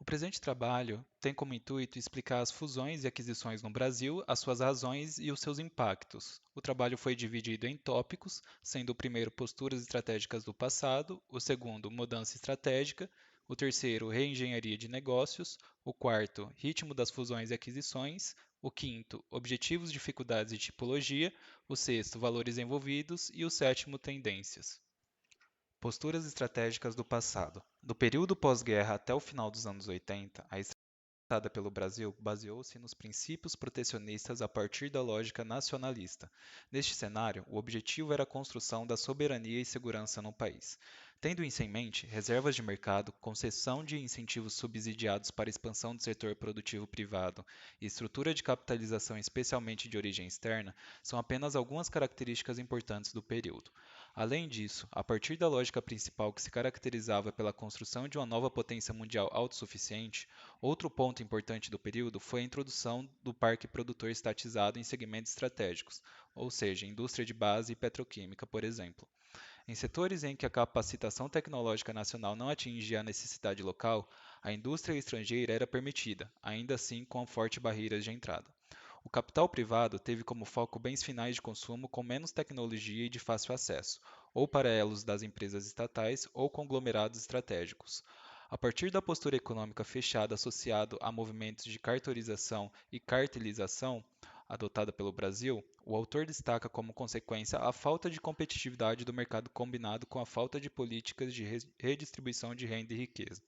O presente trabalho tem como intuito explicar as fusões e aquisições no Brasil, as suas razões e os seus impactos. O trabalho foi dividido em tópicos, sendo o primeiro posturas estratégicas do passado, o segundo mudança estratégica, o terceiro reengenharia de negócios, o quarto ritmo das fusões e aquisições, o quinto objetivos, dificuldades e tipologia, o sexto valores envolvidos e o sétimo tendências. Posturas estratégicas do passado. Do período pós-guerra até o final dos anos 80, a estratégia adotada pelo Brasil baseou-se nos princípios protecionistas a partir da lógica nacionalista. Neste cenário, o objetivo era a construção da soberania e segurança no país. Tendo isso em mente, reservas de mercado, concessão de incentivos subsidiados para a expansão do setor produtivo privado e estrutura de capitalização especialmente de origem externa são apenas algumas características importantes do período. Além disso, a partir da lógica principal que se caracterizava pela construção de uma nova potência mundial autossuficiente, outro ponto importante do período foi a introdução do parque produtor estatizado em segmentos estratégicos, ou seja, indústria de base e petroquímica, por exemplo. Em setores em que a capacitação tecnológica nacional não atingia a necessidade local, a indústria estrangeira era permitida, ainda assim com fortes barreiras de entrada. O capital privado teve como foco bens finais de consumo com menos tecnologia e de fácil acesso, ou para elos das empresas estatais ou conglomerados estratégicos. A partir da postura econômica fechada associado a movimentos de cartorização e cartelização adotada pelo Brasil, o autor destaca como consequência a falta de competitividade do mercado combinado com a falta de políticas de redistribuição de renda e riqueza.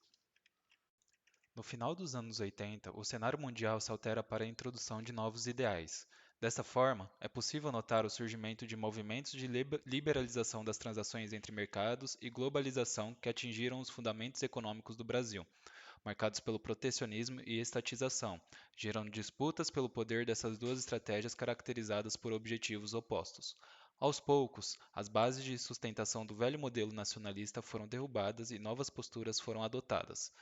No final dos anos 80, o cenário mundial se altera para a introdução de novos ideais. Dessa forma, é possível notar o surgimento de movimentos de liberalização das transações entre mercados e globalização que atingiram os fundamentos econômicos do Brasil, marcados pelo protecionismo e estatização, gerando disputas pelo poder dessas duas estratégias caracterizadas por objetivos opostos. Aos poucos, as bases de sustentação do velho modelo nacionalista foram derrubadas e novas posturas foram adotadas.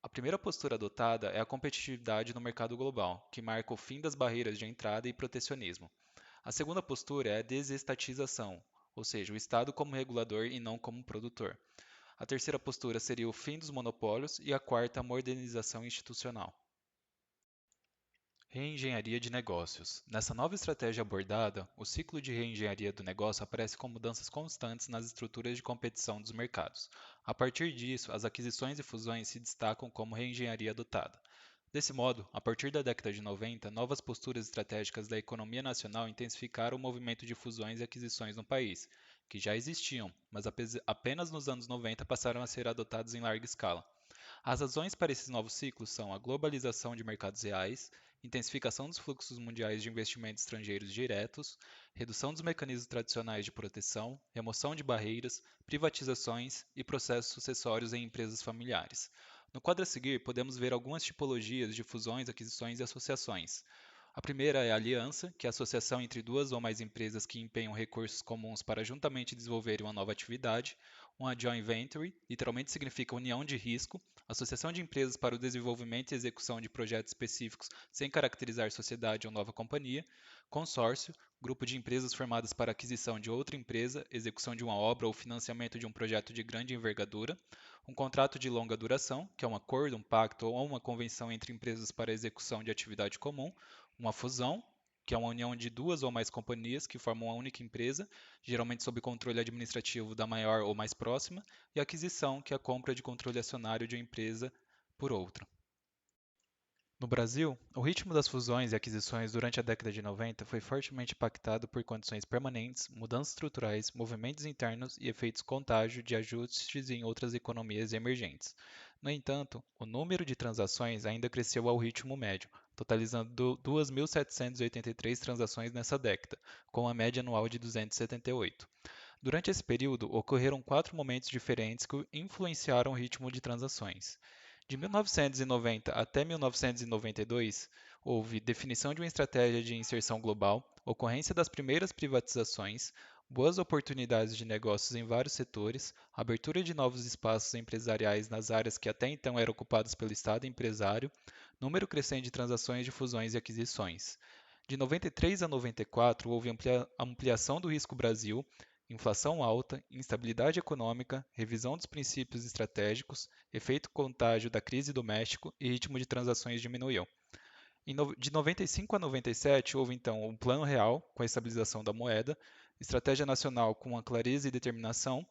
A primeira postura adotada é a competitividade no mercado global, que marca o fim das barreiras de entrada e protecionismo. A segunda postura é a desestatização, ou seja, o Estado como regulador e não como produtor. A terceira postura seria o fim dos monopólios e a quarta, a modernização institucional. Reengenharia de negócios. Nessa nova estratégia abordada, o ciclo de reengenharia do negócio aparece com mudanças constantes nas estruturas de competição dos mercados. A partir disso, as aquisições e fusões se destacam como reengenharia adotada. Desse modo, a partir da década de 90, novas posturas estratégicas da economia nacional intensificaram o movimento de fusões e aquisições no país, que já existiam, mas apenas nos anos 90 passaram a ser adotados em larga escala. As razões para esses novos ciclos são a globalização de mercados reais, intensificação dos fluxos mundiais de investimentos estrangeiros diretos, redução dos mecanismos tradicionais de proteção, remoção de barreiras, privatizações e processos sucessórios em empresas familiares. No quadro a seguir, podemos ver algumas tipologias de fusões, aquisições e associações. A primeira é a aliança, que é a associação entre duas ou mais empresas que empenham recursos comuns para juntamente desenvolverem uma nova atividade. Uma joint venture literalmente significa união de risco, associação de empresas para o desenvolvimento e execução de projetos específicos sem caracterizar sociedade ou nova companhia. Consórcio, grupo de empresas formadas para aquisição de outra empresa, execução de uma obra ou financiamento de um projeto de grande envergadura. Um contrato de longa duração, que é um acordo, um pacto ou uma convenção entre empresas para a execução de atividade comum. Uma fusão, que é uma união de duas ou mais companhias que formam uma única empresa, geralmente sob controle administrativo da maior ou mais próxima, e aquisição, que é a compra de controle acionário de uma empresa por outra. No Brasil, o ritmo das fusões e aquisições durante a década de 90 foi fortemente impactado por condições permanentes, mudanças estruturais, movimentos internos e efeitos contágio de ajustes em outras economias emergentes. No entanto, o número de transações ainda cresceu ao ritmo médio, totalizando 2.783 transações nessa década, com uma média anual de 278. Durante esse período, ocorreram quatro momentos diferentes que influenciaram o ritmo de transações. De 1990 até 1992, houve definição de uma estratégia de inserção global, ocorrência das primeiras privatizações, boas oportunidades de negócios em vários setores, abertura de novos espaços empresariais nas áreas que até então eram ocupadas pelo Estado empresário, número crescente de transações de fusões e aquisições. De 93 a 94, houve ampliação do risco Brasil, inflação alta, instabilidade econômica, revisão dos princípios estratégicos, efeito contágio da crise do México e ritmo de transações diminuiu. De 95 a 97, houve então um plano real, com a estabilização da moeda, estratégia nacional com a clareza e determinação,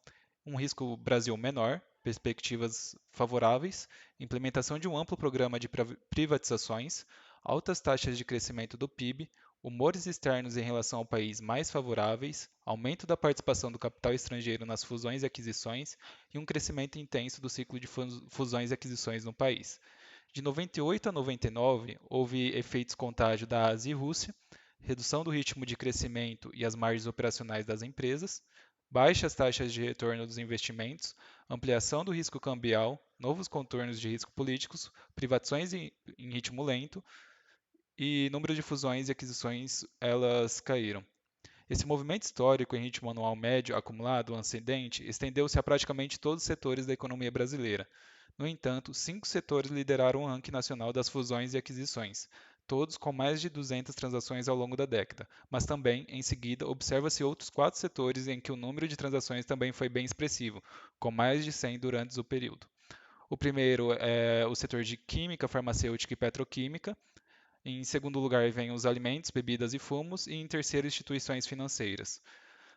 um risco Brasil menor, perspectivas favoráveis, implementação de um amplo programa de privatizações, altas taxas de crescimento do PIB, humores externos em relação ao país mais favoráveis, aumento da participação do capital estrangeiro nas fusões e aquisições e um crescimento intenso do ciclo de fusões e aquisições no país. De 98 a 99, houve efeitos contágio da Ásia e Rússia, redução do ritmo de crescimento e as margens operacionais das empresas, baixas taxas de retorno dos investimentos, ampliação do risco cambial, novos contornos de risco políticos, privatizações em ritmo lento e número de fusões e aquisições elas caíram. Esse movimento histórico em ritmo anual médio acumulado ascendente estendeu-se a praticamente todos os setores da economia brasileira. No entanto, 5 setores lideraram o ranking nacional das fusões e aquisições, todos com mais de 200 transações ao longo da década, mas também, em seguida, observa-se outros 4 setores em que o número de transações também foi bem expressivo, com mais de 100 durante o período. O primeiro é o setor de química, farmacêutica e petroquímica. Em segundo lugar, vem os alimentos, bebidas e fumos, e em terceiro, instituições financeiras.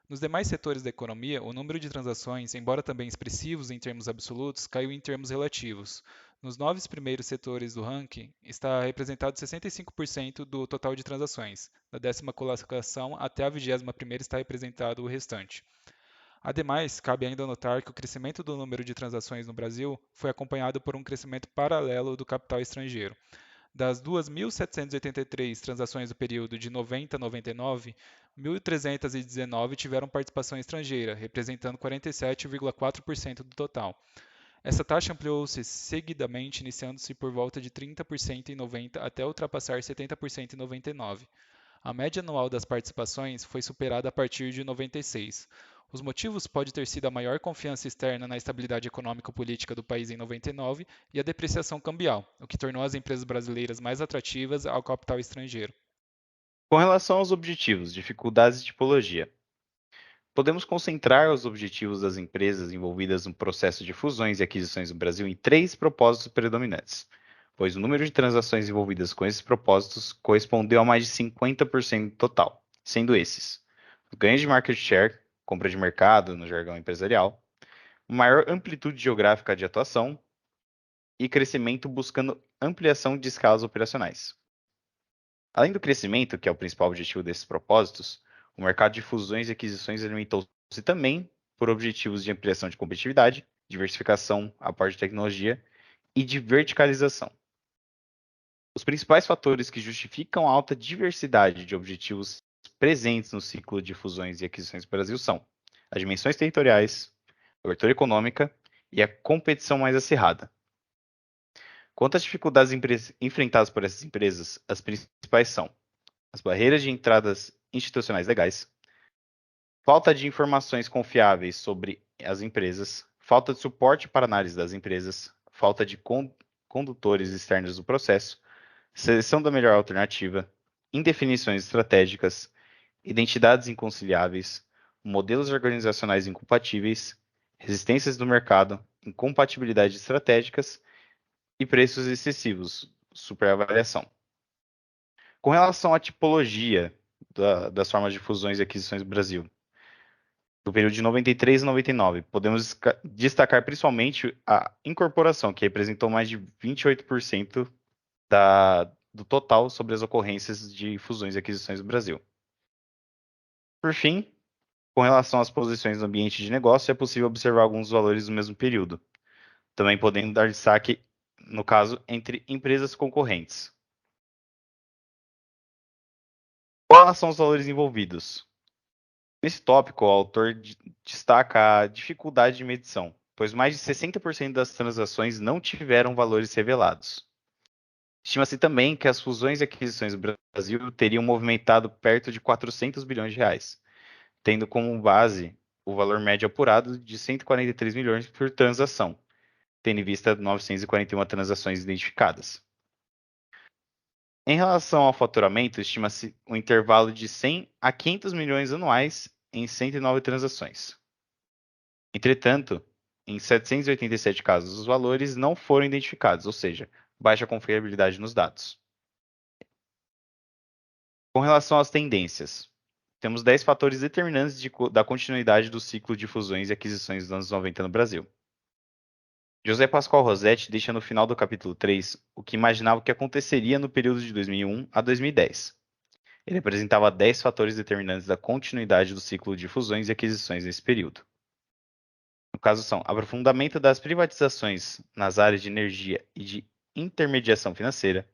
Nos demais setores da economia, o número de transações, embora também expressivos em termos absolutos, caiu em termos relativos. Nos 9 primeiros setores do ranking, está representado 65% do total de transações. Da 10ª colocação até a 21ª está representado o restante. Ademais, cabe ainda notar que o crescimento do número de transações no Brasil foi acompanhado por um crescimento paralelo do capital estrangeiro. Das 2.783 transações do período de 90 a 99, 1.319 tiveram participação estrangeira, representando 47,4% do total. Essa taxa ampliou-se seguidamente, iniciando-se por volta de 30% em 90 até ultrapassar 70% em 99. A média anual das participações foi superada a partir de 96. Os motivos podem ter sido a maior confiança externa na estabilidade econômico-política do país em 99 e a depreciação cambial, o que tornou as empresas brasileiras mais atrativas ao capital estrangeiro. Com relação aos objetivos, dificuldades e tipologia, podemos concentrar os objetivos das empresas envolvidas no processo de fusões e aquisições no Brasil em 3 propósitos predominantes, pois o número de transações envolvidas com esses propósitos correspondeu a mais de 50% do total, sendo esses: os ganhos de market share, compra de mercado no jargão empresarial, maior amplitude geográfica de atuação e crescimento buscando ampliação de escalas operacionais. Além do crescimento, que é o principal objetivo desses propósitos, o mercado de fusões e aquisições alimentou-se também por objetivos de ampliação de competitividade, diversificação, aporte de tecnologia e de verticalização. Os principais fatores que justificam a alta diversidade de objetivos presentes no ciclo de fusões e aquisições do Brasil são as dimensões territoriais, a abertura econômica e a competição mais acirrada. Quanto às dificuldades enfrentadas por essas empresas, as principais são as barreiras de entradas institucionais legais, falta de informações confiáveis sobre as empresas, falta de suporte para análise das empresas, falta de condutores externos do processo, seleção da melhor alternativa, indefinições estratégicas, identidades inconciliáveis, modelos organizacionais incompatíveis, resistências do mercado, incompatibilidades estratégicas e preços excessivos, superavaliação. Com relação à tipologia das formas de fusões e aquisições do Brasil, do período de 93 a 99, podemos destacar principalmente a incorporação, que representou mais de 28% do total sobre as ocorrências de fusões e aquisições do Brasil. Por fim, com relação às posições no ambiente de negócio, é possível observar alguns valores do mesmo período, também podendo dar destaque, no caso, entre empresas concorrentes. Com relação aos valores envolvidos, nesse tópico, o autor destaca a dificuldade de medição, pois mais de 60% das transações não tiveram valores revelados. Estima-se também que as fusões e aquisições do Brasil teriam movimentado perto de 400 bilhões de reais, tendo como base o valor médio apurado de 143 milhões por transação, tendo em vista 941 transações identificadas. Em relação ao faturamento, estima-se um intervalo de 100 a 500 milhões anuais em 109 transações. Entretanto, em 787 casos, os valores não foram identificados, ou seja, baixa confiabilidade nos dados. Com relação às tendências, temos 10 fatores determinantes da continuidade do ciclo de fusões e aquisições dos anos 90 no Brasil. José Pascoal Rossetti deixa no final do capítulo 3 o que imaginava que aconteceria no período de 2001 a 2010. Ele apresentava 10 fatores determinantes da continuidade do ciclo de fusões e aquisições nesse período. No caso, são aprofundamento das privatizações nas áreas de energia e de intermediação financeira,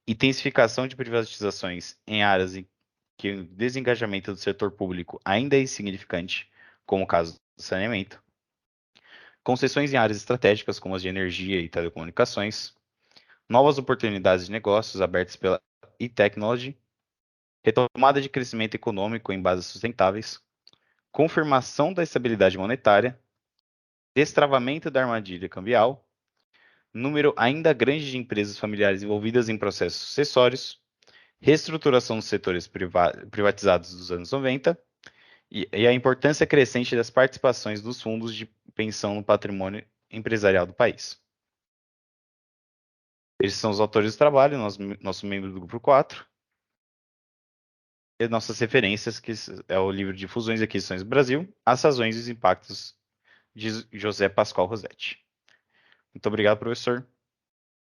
intensificação de privatizações em áreas em que o desengajamento do setor público ainda é insignificante, como o caso do saneamento, concessões em áreas estratégicas, como as de energia e telecomunicações, novas oportunidades de negócios abertas pela e-technology, retomada de crescimento econômico em bases sustentáveis, confirmação da estabilidade monetária, destravamento da armadilha cambial, número ainda grande de empresas familiares envolvidas em processos sucessórios, reestruturação dos setores privatizados dos anos 90 e a importância crescente das participações dos fundos de pensão no patrimônio empresarial do país. Esses são os autores do trabalho, nosso membro do grupo 4. E nossas referências, que é o livro de Fusões e Aquisições do Brasil, As Razões e os Impactos, de José Pascoal Rossetti. Muito obrigado, professor.